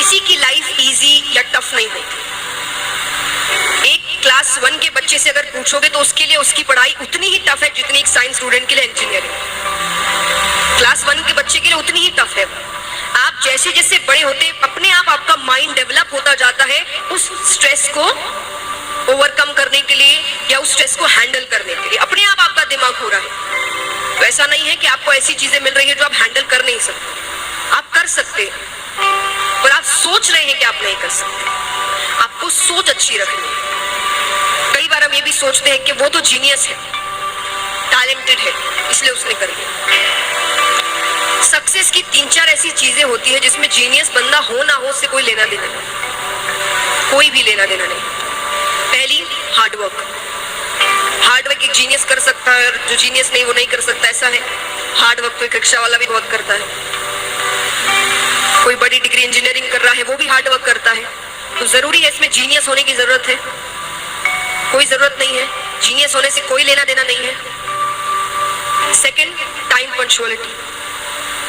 किसी की life easy या टफ नहीं होती। एक क्लास 1 के बच्चे से अगर पूछोगे तो उसके लिए उसकी पढ़ाई उतनी ही टफ है जितनी एक साइंस स्टूडेंट के लिए इंजीनियरिंग। क्लास 1 के बच्चे के लिए उतनी ही टफ है। आप जैसे जैसे बड़े होते अपने आप आपका माइंड डेवलप होता जाता है उस स्ट्रेस को ओवरकम करने के लिए या उस स्ट्रेस को हैंडल करने के लिए। अपने आप आपका दिमाग हो रहा है। तो ऐसा नहीं है कि आपको ऐसी चीजें मिल रही है जो आप हैंडल कर नहीं सकते। आप कर सकते हैं पर आप सोच रहे हैं कि आप नहीं कर सकते। आपको सोच अच्छी रखनी है। कई बार हम ये भी सोचते हैं कि वो तो जीनियस है, टैलेंटेड है, इसलिए उसने कर लिया। सक्सेस की 3-4 ऐसी चीजें होती है जिसमें जीनियस बंदा हो ना हो उससे कोई लेना देना नहीं, कोई भी लेना देना नहीं। पहली, हार्डवर्क। हार्डवर्क एक जीनियस कर सकता है और जो जीनियस नहीं वो नहीं कर सकता, ऐसा है। हार्डवर्क तो एक रिक्शा वाला भी बहुत करता है, कोई बड़ी डिग्री इंजीनियरिंग कर रहा है वो भी हार्डवर्क करता है। तो जरूरी है इसमें जीनियस होने की जरूरत है? कोई जरूरत नहीं है। जीनियस होने से कोई लेना देना नहीं है। सेकंड, टाइम पंक्चुअलिटी,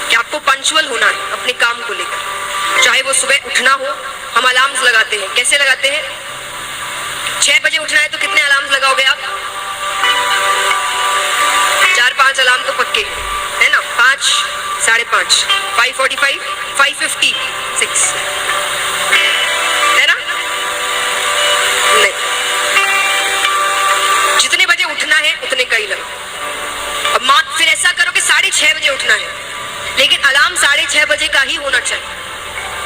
कि आपको पंक्चुअल होना है अपने काम को लेकर। चाहे वो सुबह उठना हो, हम अलार्म्स लगाते हैं। कैसे लगाते हैं? 6 बजे उठना है तो कितने अलार्म लगाओगे आप? 4-5 अलार्म तो पक्के है ना। 5, 5:30, 5:45, 5:50, 6 है ना? नहीं, जितने बजे उठना है उतने का ही लगाओ। अब माँ फिर ऐसा करो कि 6:30 बजे उठना है, लेकिन अलार्म 6:30 बजे का ही होना चाहिए।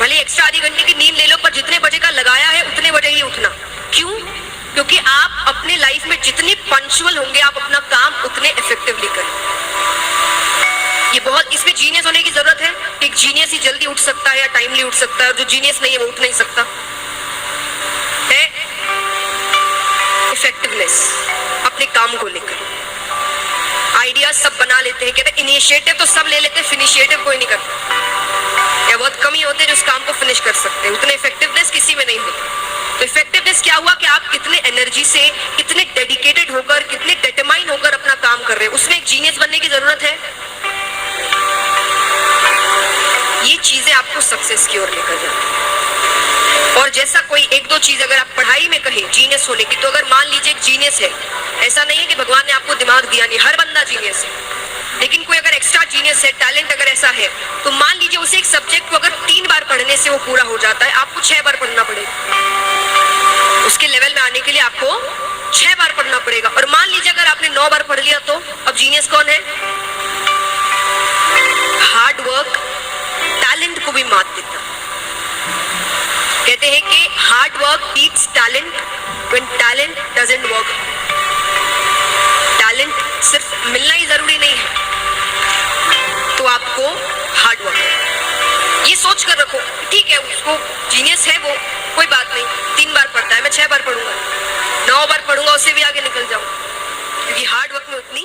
भले एक्स्ट्रा आधी घंटे की नींद ले लो पर जितने बजे का लगाया है उतने बजे ही उठना। क्यों? क्योंकि आप अपने लाइफ में जितने पंक्चुअल होंगे आप अपना काम उतने इफेक्टिवली करें। ये बहुत, इसमें जीनियस होने की जरूरत है। एक जीनियस ही जल्दी उठ सकता है या टाइमली उठ सकता है, और जो जीनियस नहीं है वो उठ नहीं सकता है। इफेक्टिवनेस अपने काम को लेकर। आइडिया सब बना लेते हैं, कहते हैं इनिशिएटिव तो सब ले लेते हैं, फिनिशिएटिव कोई नहीं करता, या बहुत कम ही होते हैं जो उस काम को फिनिश कर सकते हैं। उतने इफेक्टिवनेस किसी में नहीं होती। तो इफेक्टिवनेस क्या हुआ कि आप कितने एनर्जी से, कितने डेडिकेटेड होकर, कितने डिटरमाइन होकर अपना काम कर रहे हैं। उसमें एक जीनियस बनने की जरूरत है। ये चीजें आपको सक्सेस की ओर लेकर जाती हैं। और जैसा कोई 1-2 चीज अगर आप पढ़ाई में कहें जीनियस होने की, तो अगर मान लीजिए एक जीनियस है, ऐसा नहीं है कि भगवान ने आपको दिमाग दिया नहीं, हर बंदा जीनियस है, लेकिन कोई अगर एक्स्ट्रा जीनियस है, टैलेंट अगर ऐसा है, तो मान लीजिए उसे एक सब्जेक्ट को अगर 3 बार पढ़ने से वो पूरा हो जाता है, आपको 6 बार पढ़ना पड़ेगा। उसके लेवल में आने के लिए आपको 6 बार पढ़ना पड़ेगा। और मान लीजिए अगर आपने 9 बार पढ़ लिया, तो अब जीनियस कौन है? हार्ड वर्क टैलेंट को भी मात देता। कहते हैं कि hard work beats talent when talent doesn't work. Talent सिर्फ मिलना ही जरूरी नहीं है, तो आपको हार्ड वर्क, ये सोच कर रखो। ठीक है, उसको जीनियस है वो, कोई बात नहीं, 3 बार पढ़ता है, मैं 6 बार पढ़ूंगा, 9 बार पढ़ूंगा, उससे भी आगे निकल जाऊंगा, क्योंकि हार्ड वर्क में उतनी